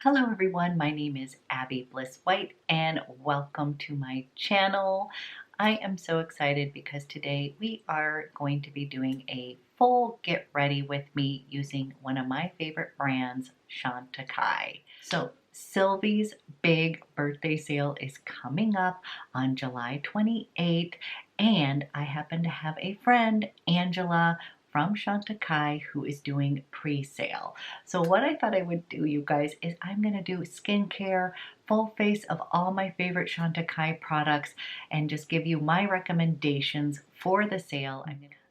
Hello everyone, my name is Abby Bliss White and welcome to my channel. I am so excited because today we are going to be doing a full get ready with me using one of my favorite brands, Chantecaille. So Sylvie's big birthday sale is coming up on July 28th and I happen to have a friend, Angela, from Chantecaille who is doing pre-sale. So what I thought I would do, you guys, is I'm going to do skincare, full face of all my favorite Chantecaille products and just give you my recommendations for the sale.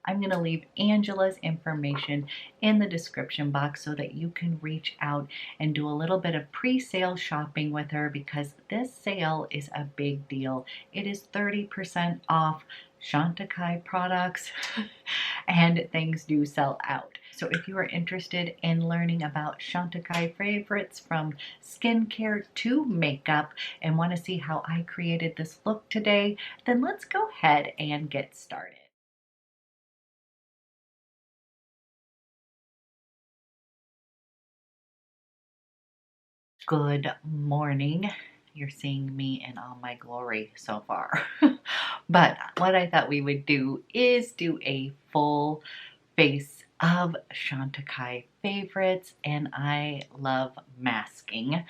I'm going to leave Angela's information in the description box so that you can reach out and do a little bit of pre-sale shopping with her because this sale is a big deal. It is 30% off Chantecaille products and things do sell out. So if you are interested in learning about Chantecaille favorites from skincare to makeup and want to see how I created this look today, then let's go ahead and get started. Good morning. You're seeing me in all my glory so far. But what I thought we would do is do a full face of Chantecaille favorites, and I love masking.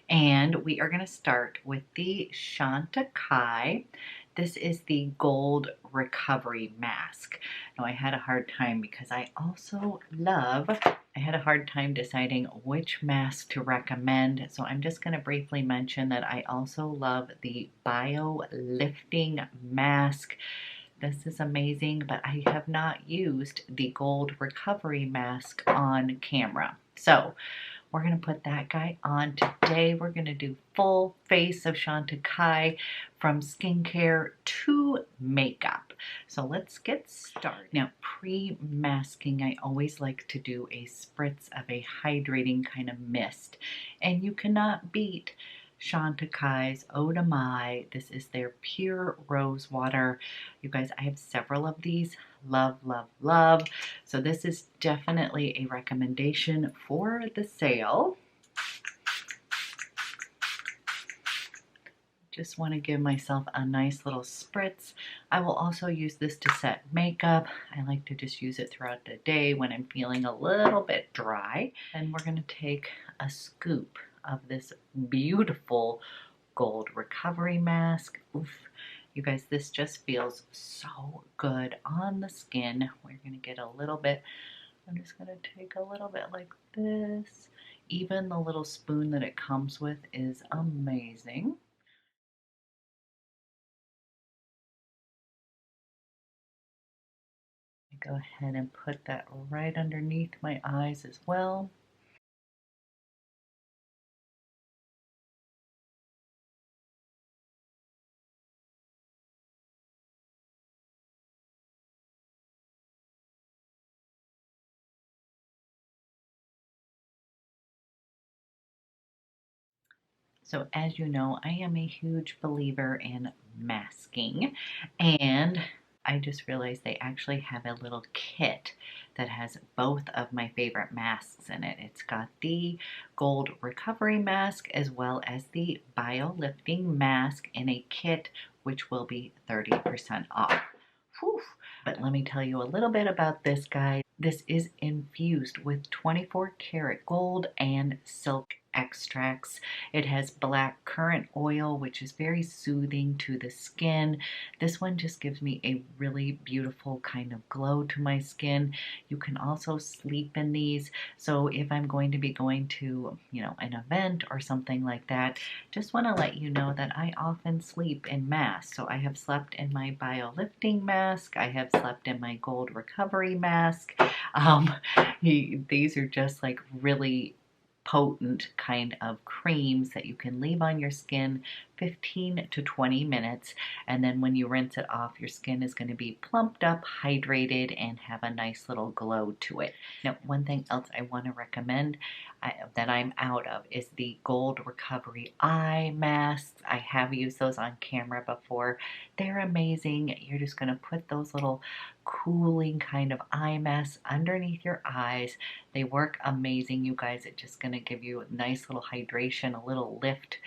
And we are going to start with the Chantecaille. This is the Gold Recovery Mask. Now I had a hard time because I had a hard time deciding which mask to recommend. So I'm just going to briefly mention that I also love the Bio Lifting Mask. This is amazing, but I have not used the Gold Recovery Mask on camera. So we're going to put that guy on today. We're going to do full face of Chantecaille from skincare to makeup. So let's get started. Now, pre-masking, I always like to do a spritz of a hydrating kind of mist. And you cannot beat Chantecaille's Eau de Mai. This is their pure rose water. You guys, I have several of these. Love, love, love. So this is definitely a recommendation for the sale. Just want to give myself a nice little spritz. I will also use this to set makeup. I like to just use it throughout the day when I'm feeling a little bit dry. And we're going to take a scoop of this beautiful Gold Recovery Mask. Oof. You guys, this just feels so good on the skin. We're going to get a little bit, I'm just going to take a little bit like this. Even the little spoon that it comes with is amazing. Go ahead and put that right underneath my eyes as well. So as you know, I am a huge believer in masking, and I just realized they actually have a little kit that has both of my favorite masks in it. It's got the Gold Recovery Mask as well as the Bio Lifting Mask in a kit, which will be 30% off. Whew. But let me tell you a little bit about this guy. This is infused with 24 karat gold and silk extracts. It has black currant oil, which is very soothing to the skin. This one just gives me a really beautiful kind of glow to my skin. You can also sleep in these. So if I'm going to be going to, an event or something like that, just want to let you know that I often sleep in masks. So I have slept in my Bio Lifting Mask. I have slept in my Gold Recovery Mask. These are just like really potent kind of creams that you can leave on your skin 15 to 20 minutes, and then when you rinse it off, your skin is going to be plumped up, hydrated, and have a nice little glow to it. Now, one thing else I want to recommend that I'm out of is the Gold Recovery Eye Masks. I have used those on camera before. They're amazing. You're just going to put those little cooling kind of eye masks underneath your eyes. They work amazing, you guys. It's just going to give you a nice little hydration, a little lift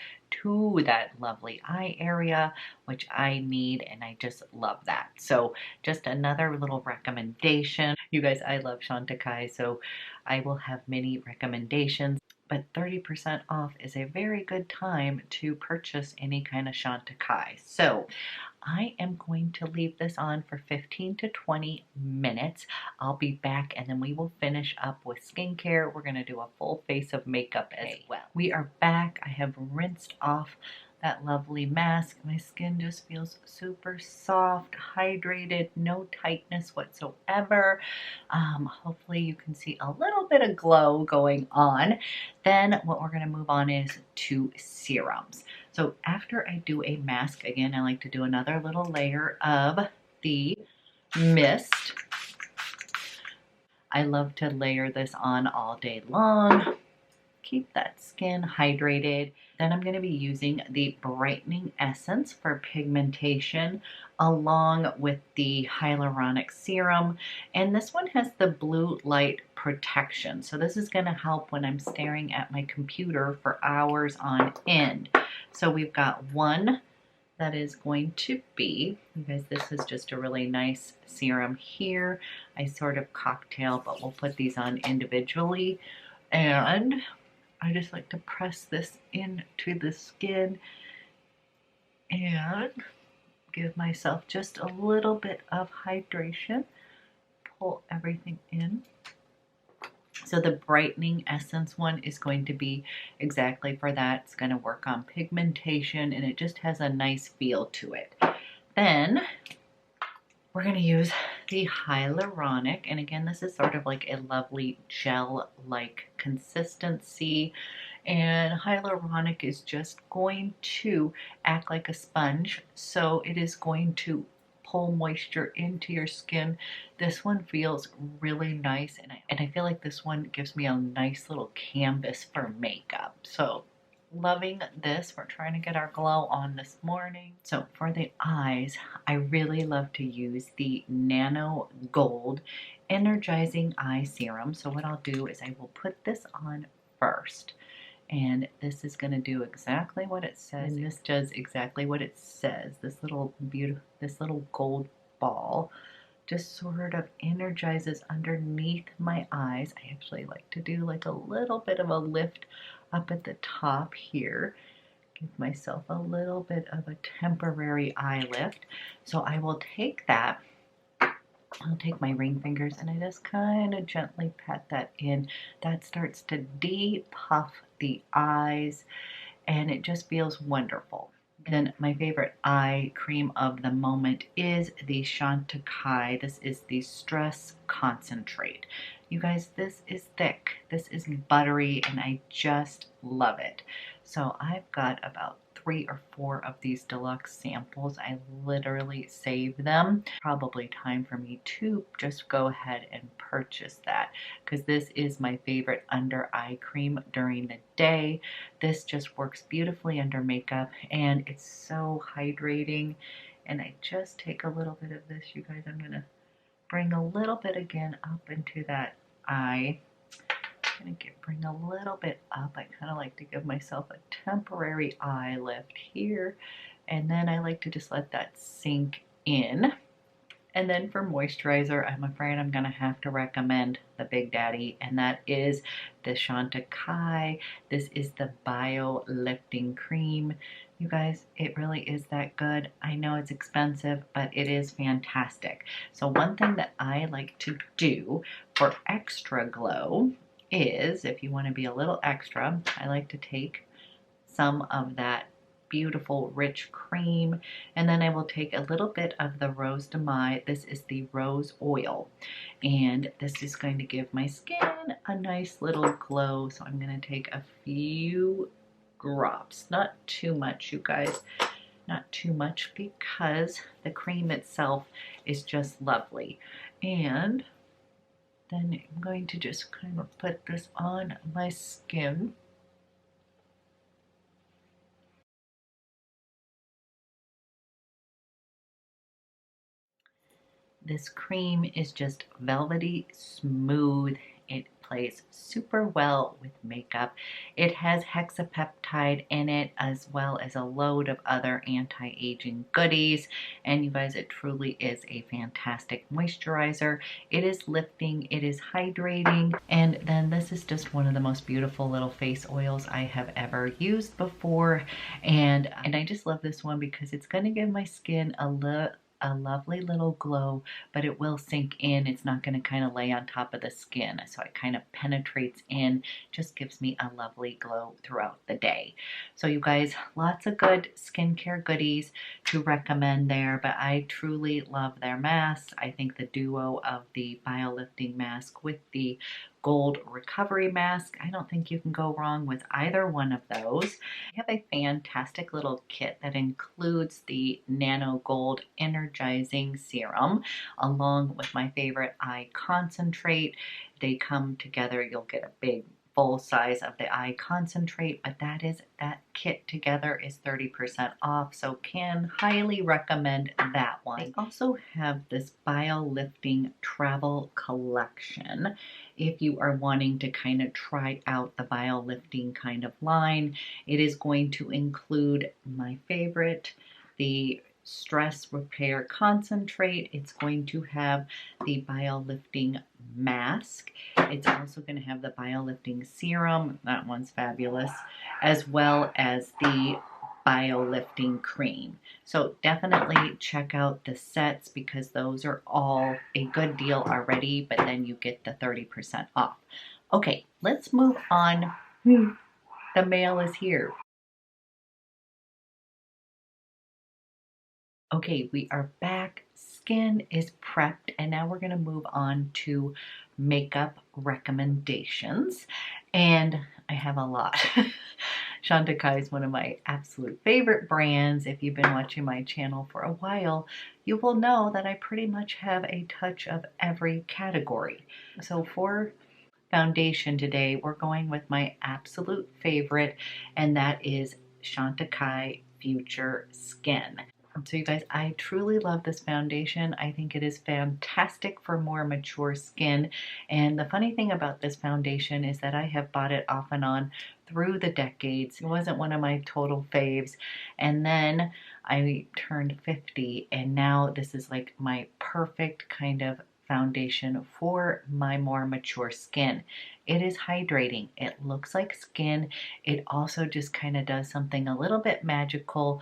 to that lovely eye area, which I need, and I just love that. So just another little recommendation. You guys, I love Chantecaille, so I will have many recommendations, but 30% off is a very good time to purchase any kind of Chantecaille. So I am going to leave this on for 15 to 20 minutes. I'll be back and then we will finish up with skincare. We're going to do a full face of makeup as well. We are back. I have rinsed off that lovely mask. My skin just feels super soft, hydrated, no tightness whatsoever. Hopefully you can see a little bit of glow going on. Then what we're going to move on is to serums. So after I do a mask, again, I like to do another little layer of the mist. I love to layer this on all day long. Keep that skin hydrated. Then I'm going to be using the brightening essence for pigmentation along with the hyaluronic serum. And this one has the blue light protection. So this is going to help when I'm staring at my computer for hours on end. So we've got one that is going to be, you guys, this is just a really nice serum here. I sort of cocktail, but we'll put these on individually. And I just like to press this into the skin and give myself just a little bit of hydration. Pull everything in. So the brightening essence one is going to be exactly for that. It's going to work on pigmentation and it just has a nice feel to it. Then we're going to use the hyaluronic, and again, this is sort of like a lovely gel-like consistency, and hyaluronic is just going to act like a sponge, so it is going to pull moisture into your skin. This one feels really nice, and I feel like this one gives me a nice little canvas for makeup. So loving this. We're trying to get our glow on this morning. So for the eyes, I really love to use the Nano Gold Energizing Eye Serum. So what I'll do is I will put this on first. And this is going to do exactly what it says. And this does exactly what it says. This little gold ball just sort of energizes underneath my eyes. I actually like to do like a little bit of a lift up at the top here. Give myself a little bit of a temporary eye lift. So I will take that. I'll take my ring fingers and I just kind of gently pat that in. That starts to depuff the eyes and it just feels wonderful. Then my favorite eye cream of the moment is the Chantecaille. This is the Stress Concentrate. You guys, this is thick. This is buttery and I just love it. So I've got about 3 or 4 of these deluxe samples. I literally save them. Probably time for me to just go ahead and purchase that because this is my favorite under eye cream during the day. This just works beautifully under makeup and it's so hydrating. And I just take a little bit of this, you guys. I'm gonna bring a little bit again up into that eye. I'm going to bring a little bit up. I kind of like to give myself a temporary eye lift here. And then I like to just let that sink in. And then for moisturizer, I'm afraid I'm going to have to recommend the Big Daddy, and that is the Chantecaille. This is the Bio Lifting Cream. You guys, it really is that good. I know it's expensive, but it is fantastic. So one thing that I like to do for extra glow is, if you want to be a little extra, I like to take some of that beautiful rich cream and then I will take a little bit of the Rose de Mai. This is the rose oil and this is going to give my skin a nice little glow. So I'm going to take a few drops. Not too much, you guys. Not too much, because the cream itself is just lovely. And then I'm going to just kind of put this on my skin. This cream is just velvety smooth. It plays super well with makeup. It has hexapeptide in it, as well as a load of other anti-aging goodies. And you guys, it truly is a fantastic moisturizer. It is lifting, it is hydrating. And then this is just one of the most beautiful little face oils I have ever used before. And I just love this one because it's going to give my skin a lovely little glow, but it will sink in. It's not going to kind of lay on top of the skin, so it kind of penetrates in, just gives me a lovely glow throughout the day. So you guys, lots of good skincare goodies to recommend there, but I truly love their masks. I think the duo of the BioLifting mask with the gold recovery mask, I don't think you can go wrong with either one of those. I have a fantastic little kit that includes the Nano Gold Energizing Serum along with my favorite eye concentrate. They come together. You'll get a big full size of the eye concentrate, but that kit together is 30% off, so can highly recommend that one. I also have this BioLifting travel collection. If you are wanting to kind of try out the BioLifting kind of line, it is going to include my favorite, the Stress Repair Concentrate. It's going to have the BioLifting mask. It's also going to have the BioLifting serum. That one's fabulous, as well as the BioLifting cream. So definitely check out the sets because those are all a good deal already, but then you get the 30% off. Okay, let's move on. The mail is here. Okay, we are back. Skin is prepped, and now we're going to move on to makeup recommendations. And I have a lot. Chantecaille is one of my absolute favorite brands. If you've been watching my channel for a while, you will know that I pretty much have a touch of every category. So for foundation today, we're going with my absolute favorite, and that is Chantecaille Future Skin. So you guys, I truly love this foundation. I think it is fantastic for more mature skin. And the funny thing about this foundation is that I have bought it off and on through the decades. It wasn't one of my total faves. And then I turned 50, and now this is like my perfect kind of foundation for my more mature skin. It is hydrating. It looks like skin. It also just kind of does something a little bit magical.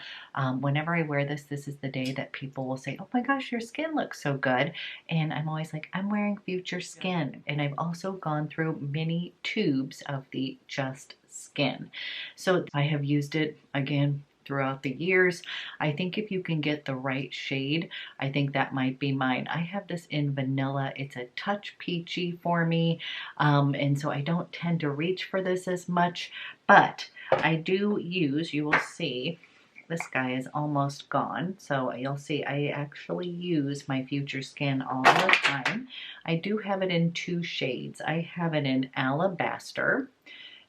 Whenever I wear this, this is the day that people will say, oh my gosh, your skin looks so good. And I'm always like, I'm wearing Future Skin. And I've also gone through many tubes of the Just Skin. So I have used it again throughout the years. I think if you can get the right shade, I think that might be mine. I have this in vanilla. It's a touch peachy for me, and so I don't tend to reach for this as much, but I do use, you will see, this guy is almost gone, so you'll see I actually use my Future Skin all the time. I do have it in two shades. I have it in Alabaster,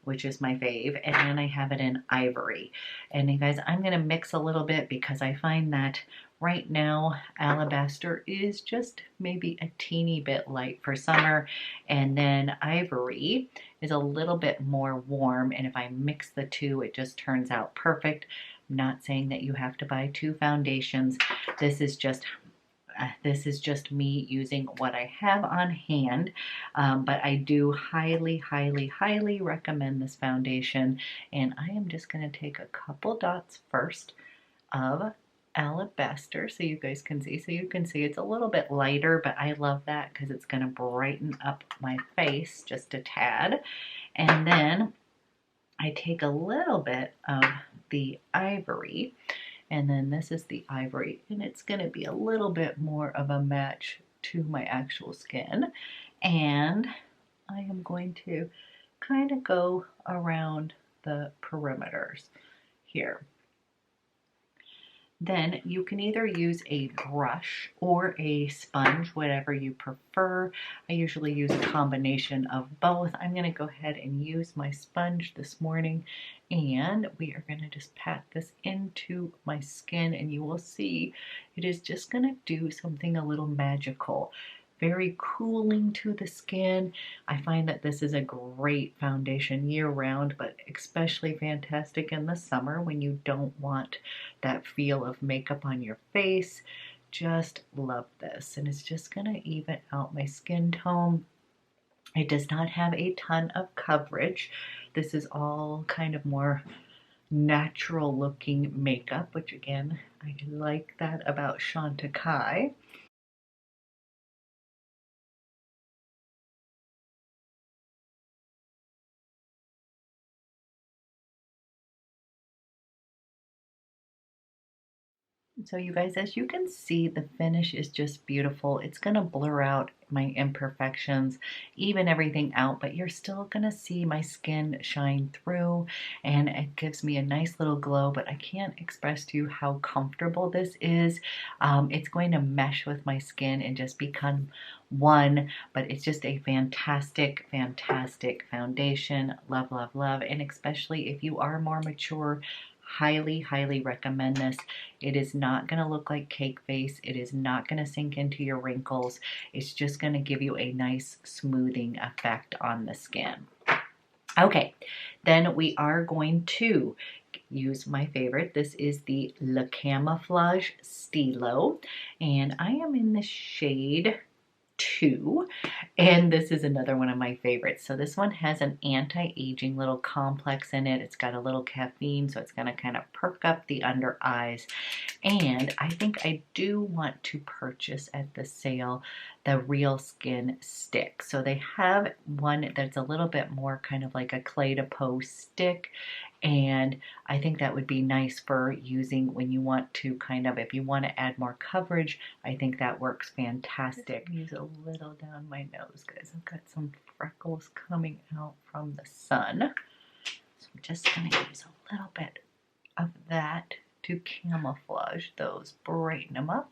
which is my fave, and then I have it in Ivory. And you guys, I'm going to mix a little bit because I find that right now Alabaster is just maybe a teeny bit light for summer, and then Ivory is a little bit more warm, and if I mix the two, it just turns out perfect. I'm not saying that you have to buy two foundations. This is just me using what I have on hand, but I do highly, highly, highly recommend this foundation. And I am just going to take a couple dots first of Alabaster so you guys can see. So you can see it's a little bit lighter, but I love that because it's going to brighten up my face just a tad. And then I take a little bit of the Ivory. And then this is the Ivory, and it's going to be a little bit more of a match to my actual skin. And I am going to kind of go around the perimeters here. Then you can either use a brush or a sponge, whatever you prefer. I usually use a combination of both. I'm going to go ahead and use my sponge this morning, and we are going to just pat this into my skin, and you will see it is just going to do something a little magical. Very cooling to the skin. I find that this is a great foundation year-round, but especially fantastic in the summer when you don't want that feel of makeup on your face. Just love this, and it's just going to even out my skin tone. It does not have a ton of coverage. This is all kind of more natural looking makeup, which again, I like that about Chantecaille. So you guys, as you can see, the finish is just beautiful. It's going to blur out my imperfections, even everything out, but you're still going to see my skin shine through, and it gives me a nice little glow, but I can't express to you how comfortable this is. It's going to mesh with my skin and just become one, but it's just a fantastic, fantastic foundation. Love, love, love, and especially if you are more mature, highly, highly recommend this. It is not going to look like cake face. It is not going to sink into your wrinkles. It's just going to give you a nice smoothing effect on the skin. Okay, then we are going to use my favorite. This is the Le Camouflage Stilo, and I am in the shade 2, and this is another one of my favorites. So this one has an anti-aging little complex in it. It's got a little caffeine, so it's going to kind of perk up the under eyes. And I think I do want to purchase at the sale the Real Skin stick. So they have one that's a little bit more kind of like a clay to pose stick, and I think that would be nice for using when you want to kind of, if you want to add more coverage, I think that works fantastic. Use a little down my nose, guys. I've got some freckles coming out from the sun. So I'm just going to use a little bit of that to camouflage those, brighten them up.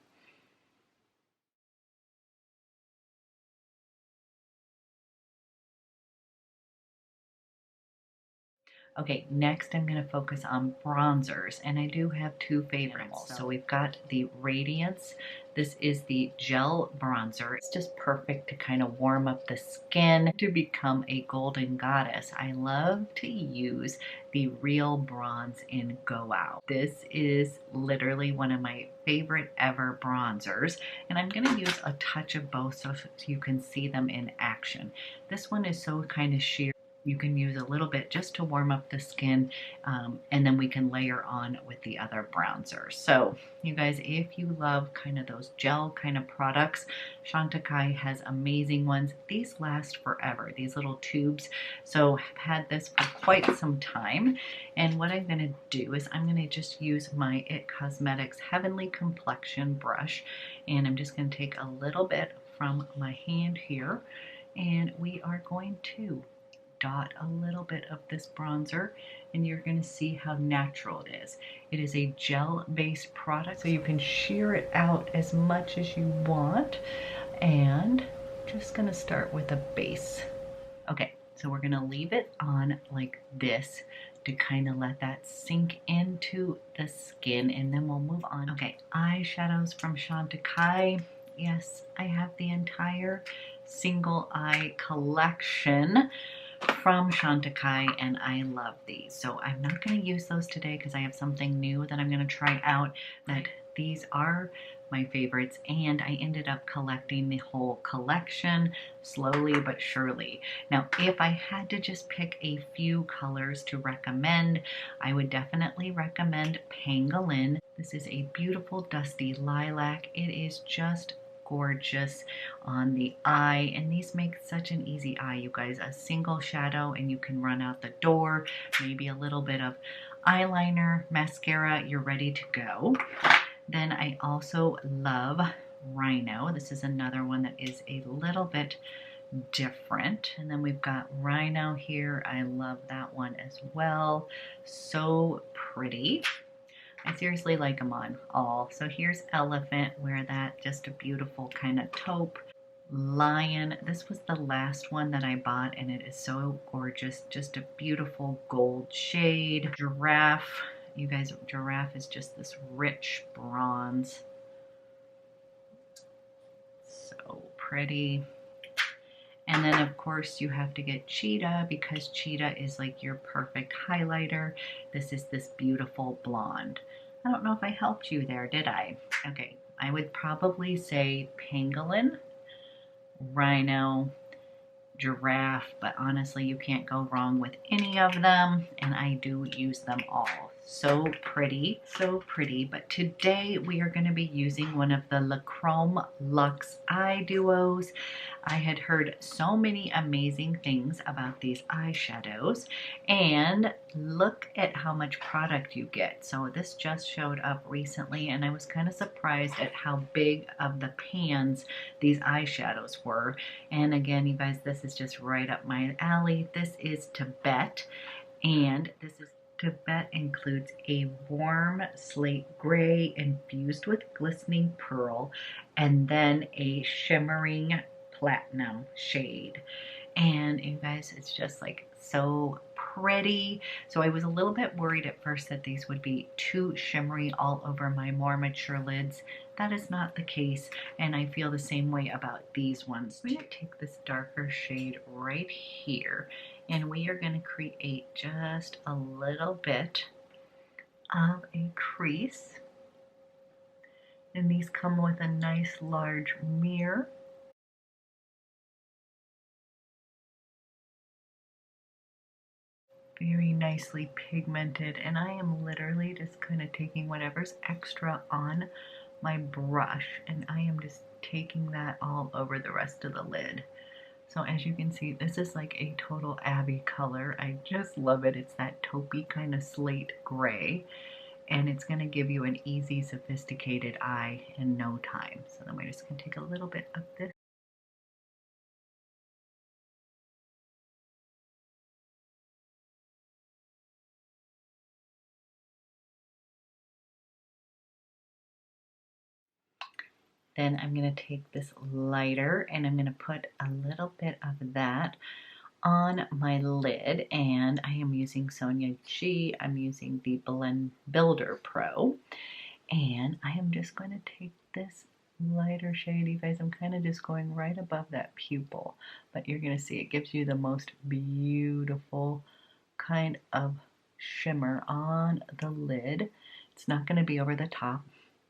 Okay, next I'm going to focus on bronzers, and I do have two favorites. So we've got the Radiance. This is the gel bronzer. It's just perfect to kind of warm up the skin to become a golden goddess. I love to use the Real Bronze in Go Out. This is literally one of my favorite ever bronzers, and I'm going to use a touch of both so you can see them in action. This one is so kind of sheer. You can use a little bit just to warm up the skin, and then we can layer on with the other bronzer. So you guys, if you love kind of those gel kind of products, Chantecaille has amazing ones. These last forever, these little tubes. So I've had this for quite some time, and what I'm going to do is I'm going to just use my IT Cosmetics Heavenly Complexion brush, and I'm just going to take a little bit from my hand here, and we are going to dot a little bit of this bronzer, and you're going to see how natural it is. It is a gel-based product, so you can sheer it out as much as you want. And just going to start with a base. Okay, so we're going to leave it on like this to kind of let that sink into the skin, and then we'll move on. Okay, eyeshadows from Chantecaille. Yes, I have the entire single eye collection from Chantecaille, and I love these. So I'm not going to use those today because I have something new that I'm going to try out. But these are my favorites, and I ended up collecting the whole collection slowly but surely. Now, if I had to just pick a few colors to recommend, I would definitely recommend Pangolin. This is a beautiful dusty lilac. It is just gorgeous on the eye, and these make such an easy eye, you guys. A single shadow and you can run out the door. Maybe a little bit of eyeliner, mascara, you're ready to go. Then I also love Rhino. This is another one that is a little bit different. And then we've got Rhino here. I love that one as well. So pretty. I seriously like them on all. So here's Elephant, wear that, just a beautiful kind of taupe. Lion, this was the last one that I bought and it is so gorgeous, just a beautiful gold shade. Giraffe, you guys, Giraffe is just this rich bronze. So pretty. And then of course you have to get Cheetah because Cheetah is like your perfect highlighter. This is this beautiful blonde. I don't know if I helped you there, did I? Okay, I would probably say Pangolin, Rhino, Giraffe, but honestly you can't go wrong with any of them, and I do use them all. So pretty, but today we are going to be using one of the CREME Luxe Eye Duos. I had heard so many amazing things about these eyeshadows, and look at how much product you get. So this just showed up recently and I was kind of surprised at how big of the pans these eyeshadows were. And again, you guys, this is just right up my alley. This is Tibet, and this is Tibet includes a warm slate gray infused with glistening pearl and then a shimmering platinum shade. And you guys, it's just like so pretty. So I was a little bit worried at first that these would be too shimmery all over my more mature lids. That is not the case, and I feel the same way about these ones. I'm going to take this darker shade right here, and we are going to create just a little bit of a crease. And these come with a nice large mirror. Very nicely pigmented, and I am literally just kind of taking whatever's extra on my brush and I am just taking that all over the rest of the lid. So as you can see, this is like a total Abby color. I just love it. It's that taupey kind of slate gray, and it's going to give you an easy, sophisticated eye in no time. So then we're just going to take a little bit of this. Then I'm going to take this lighter and I'm going to put a little bit of that on my lid, and I am using Sonia G. I'm using the Blend Builder Pro, and I am just going to take this lighter shade. You guys, I'm kind of just going right above that pupil, but you're going to see it gives you the most beautiful kind of shimmer on the lid. It's not going to be over the top.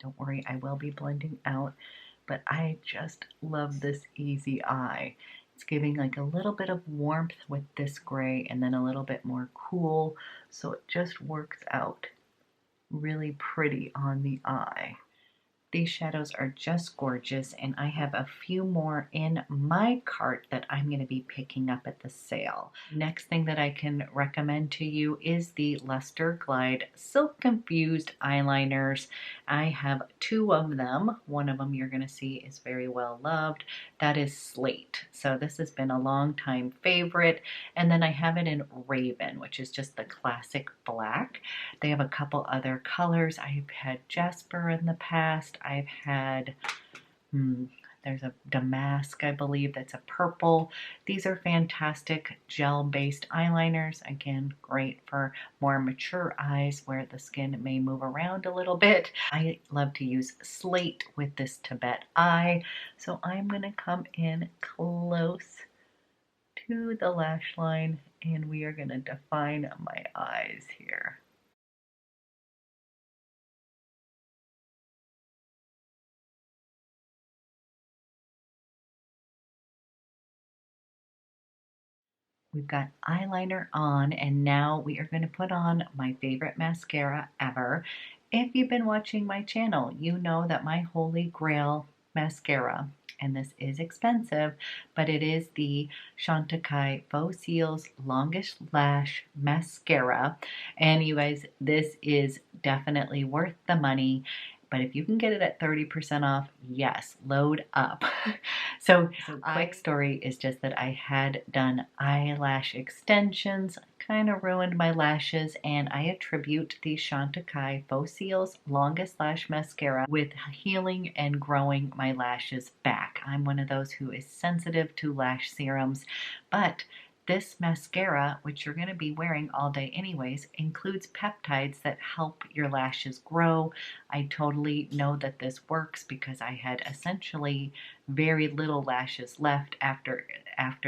Don't worry, I will be blending out, but I just love this easy eye. It's giving like a little bit of warmth with this gray and then a little bit more cool, so it just works out really pretty on the eye. These shadows are just gorgeous, and I have a few more in my cart that I'm going to be picking up at the sale. Next thing that I can recommend to you is the Luster Glide Silk Infused Eyeliners. I have two of them. One of them you're going to see is very well loved. That is Slate. So this has been a long time favorite. And then I have it in Raven, which is just the classic black. They have a couple other colors. I've had Jasper in the past. I've had, there's a Damask, I believe, that's a purple. These are fantastic gel-based eyeliners. Again, great for more mature eyes where the skin may move around a little bit. I love to use Slate with this Tibet eye. So I'm going to come in close to the lash line and we are going to define my eyes here. We've got eyeliner on, and now we are going to put on my favorite mascara ever. If you've been watching my channel, you know that my holy grail mascara, and this is expensive, but it is the Chantecaille Faux CILS Longest Lash Mascara. And you guys, this is definitely worth the money. But if you can get it at 30% off, yes, load up. So quick story is just that I had done eyelash extensions, kind of ruined my lashes, and I attribute the Chantecaille Faux CILS Longest Lash Mascara with healing and growing my lashes back. I'm one of those who is sensitive to lash serums, but this mascara, which you're going to be wearing all day anyways, includes peptides that help your lashes grow. I totally know that this works because I had essentially very little lashes left after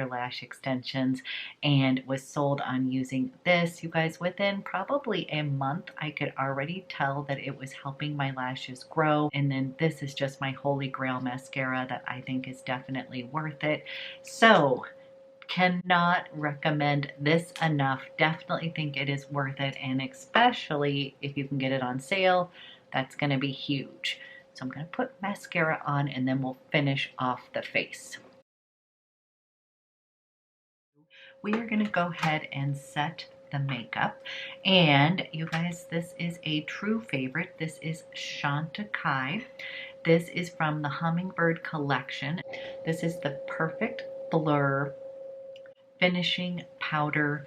lash extensions and was sold on using this. You guys, within probably a month, I could already tell that it was helping my lashes grow. And then this is just my holy grail mascara that I think is definitely worth it. So cannot recommend this enough. Definitely think it is worth it, and especially if you can get it on sale, that's going to be huge. So I'm going to put mascara on and then we'll finish off the face. We are going to go ahead and set the makeup, and you guys, this is a true favorite. This is Chantecaille. This is from the Hummingbird collection. This is the Perfect Blur finishing powder.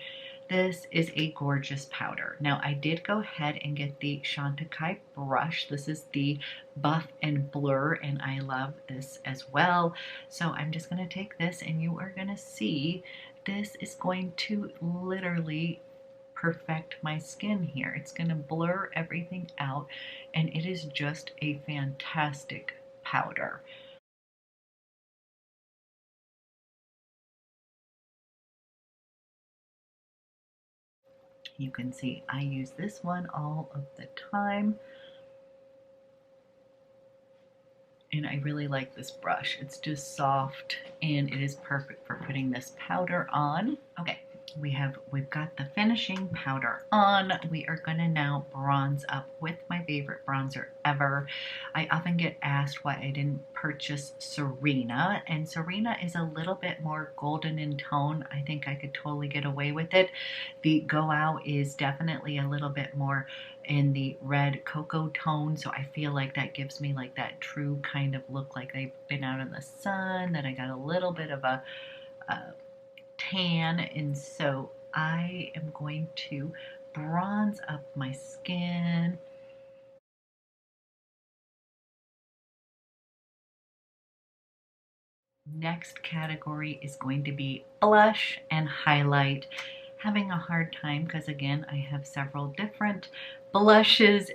This is a gorgeous powder. Now I did go ahead and get the Chantecaille brush. This is the Buff and Blur, and I love this as well. So I'm just going to take this, and you are going to see this is going to literally perfect my skin here. It's going to blur everything out, and it is just a fantastic powder. You can see I use this one all of the time, and I really like this brush. It's just soft and it is perfect for putting this powder on. Okay, we've got the finishing powder on. We are gonna now bronze up with my favorite bronzer ever. I often get asked why I didn't purchase Serena, and Serena is a little bit more golden in tone. I think I could totally get away with it. The Go Out is definitely a little bit more in the red cocoa tone, so I feel like that gives me like that true kind of look, like they've been out in the sun, that I got a little bit of a tan, and so I am going to bronze up my skin. Next category is going to be blush and highlight. Having a hard time because again I have several different blushes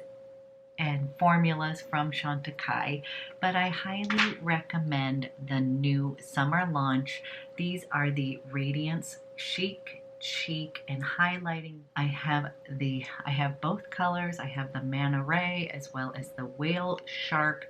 and formulas from Chantecaille, but I highly recommend the new summer launch. These are the Radiance Chic, Cheek, and Highlighting. I have both colors. I have the Manta Ray as well as the Whale Shark.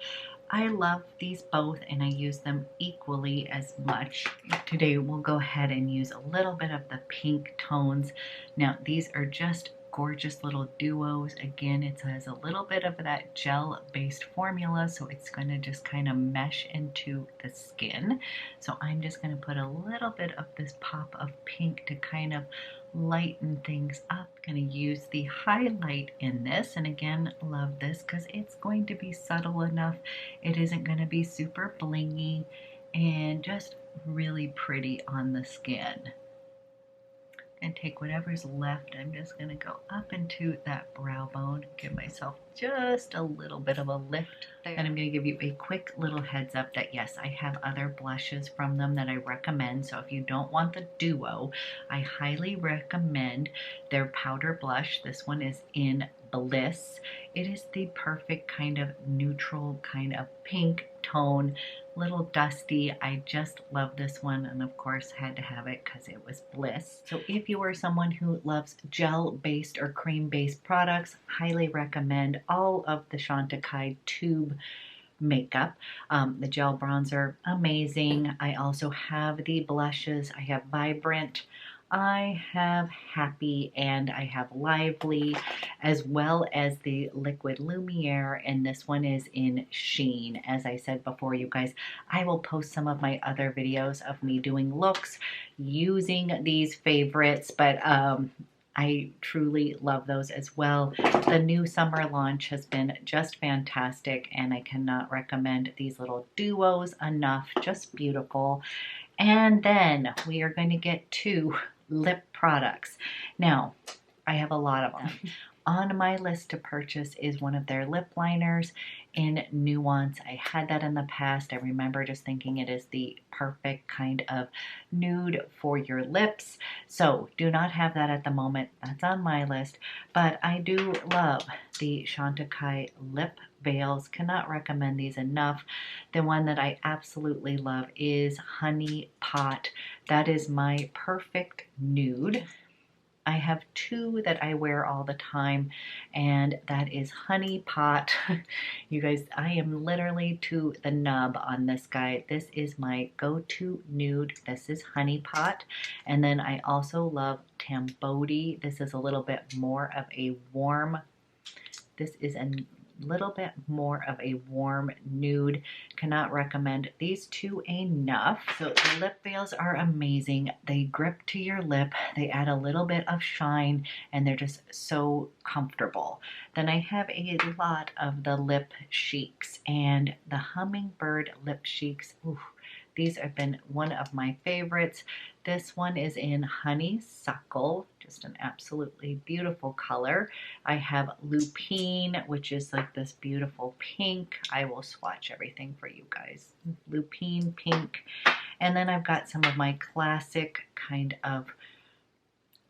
I love these both and I use them equally as much. Today we'll go ahead and use a little bit of the pink tones. Now these are just gorgeous little duos. Again, it has a little bit of that gel based formula, so it's going to just kind of mesh into the skin. So I'm just going to put a little bit of this pop of pink to kind of lighten things up. Going to use the highlight in this, and again, love this because it's going to be subtle enough. It isn't going to be super blingy and just really pretty on the skin. And take whatever's left. I'm just going to go up into that brow bone, give myself just a little bit of a lift there. And I'm going to give you a quick little heads up that yes, I have other blushes from them that I recommend. So if you don't want the duo, I highly recommend their powder blush. This one is in Bliss. It is the perfect kind of neutral kind of pink tone, little dusty. I just love this one, and of course had to have it because it was Bliss. So if you are someone who loves gel based or cream based products, highly recommend all of the Chantecaille tube makeup. The gel bronzer, amazing. I also have the blushes. I have Vibrant, I have Happy, and I have Lively, as well as the Liquid Lumiere, and this one is in Sheen. As I said before, you guys, I will post some of my other videos of me doing looks using these favorites, but I truly love those as well. The new summer launch has been just fantastic, and I cannot recommend these little duos enough. Just beautiful. And then we are going to get to lip products. Now, I have a lot of them. On my list to purchase is one of their lip liners in Nuance. I had that in the past. I remember just thinking it is the perfect kind of nude for your lips. So do not have that at the moment. That's on my list. But I do love the Chantecaille lip veils. Cannot recommend these enough. The one that I absolutely love is HONEYPOT. That is my perfect nude. I have two that I wear all the time, and that is HONEYPOT. You guys, I am literally to the nub on this guy. This is my go-to nude. This is HONEYPOT. And then I also love TAMBOTI. This is a little bit more of a warm, this is a little bit more of a warm nude. Cannot recommend these two enough. So the lip veils are amazing. They grip to your lip. They add a little bit of shine, and they're just so comfortable. Then I have a lot of the lip cheeks, and the Hummingbird lip cheeks. Ooh, these have been one of my favorites. This one is in Honeysuckle, just an absolutely beautiful color. I have Lupine, which is like this beautiful pink. I will swatch everything for you guys. Lupine pink. And then I've got some of my classic kind of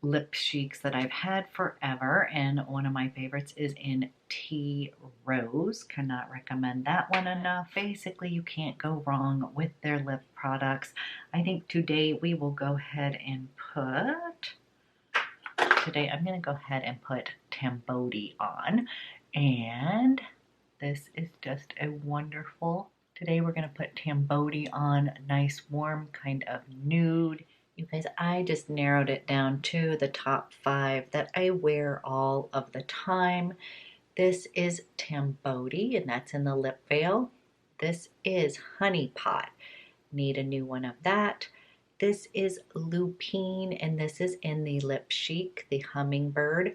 lip cheeks that I've had forever, and one of my favorites is in Tea Rose. Cannot recommend that one enough. Basically, you can't go wrong with their lip products. I think today we will go ahead and put, today I'm going to go ahead and put TAMBOTI on, and this is just a wonderful, today we're going to put TAMBOTI on, nice warm kind of nude. You guys, I just narrowed it down to the top 5 that I wear all of the time. This is TAMBOTI, and that's in the lip veil. This is HONEYPOT. Need a new one of that. This is Lupine, and this is in the lip cheek, the Hummingbird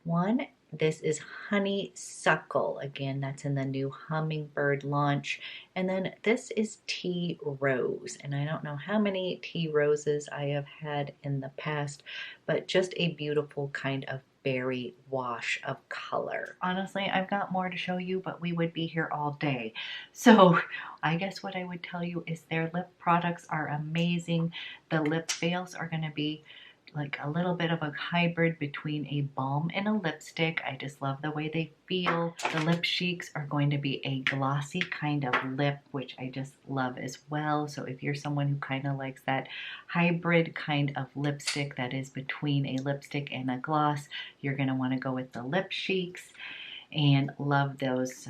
one. This is Honeysuckle. Again, that's in the new Hummingbird launch. And then this is Tea Rose. And I don't know how many Tea Roses I have had in the past, but just a beautiful kind of berry wash of color. Honestly, I've got more to show you, but we would be here all day. So I guess what I would tell you is their lip products are amazing. The lip veils are going to be like a little bit of a hybrid between a balm and a lipstick. I just love the way they feel. The lip cheeks are going to be a glossy kind of lip, which I just love as well. So if you're someone who kind of likes that hybrid kind of lipstick that is between a lipstick and a gloss, you're going to want to go with the lip cheeks, and love those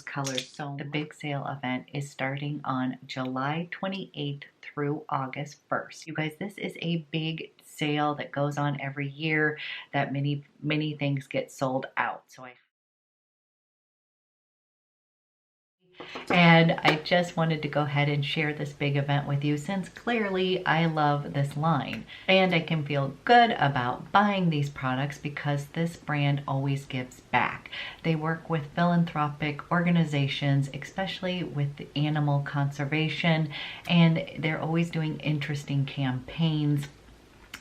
colors. So the big sale event is starting on July 28th through August 1st. You guys, this is a big sale that goes on every year that many things get sold out. And I just wanted to go ahead and share this big event with you, since clearly I love this line. And I can feel good about buying these products because this brand always gives back. They work with philanthropic organizations, especially with the animal conservation, and they're always doing interesting campaigns.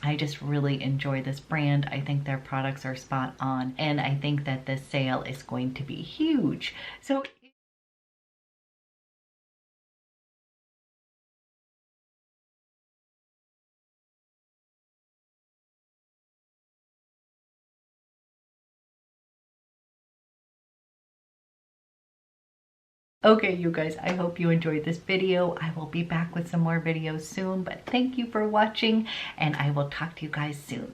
I just really enjoy this brand. I think their products are spot on, and I think that this sale is going to be huge. So okay, you guys, I hope you enjoyed this video. I will be back with some more videos soon, but thank you for watching, and I will talk to you guys soon.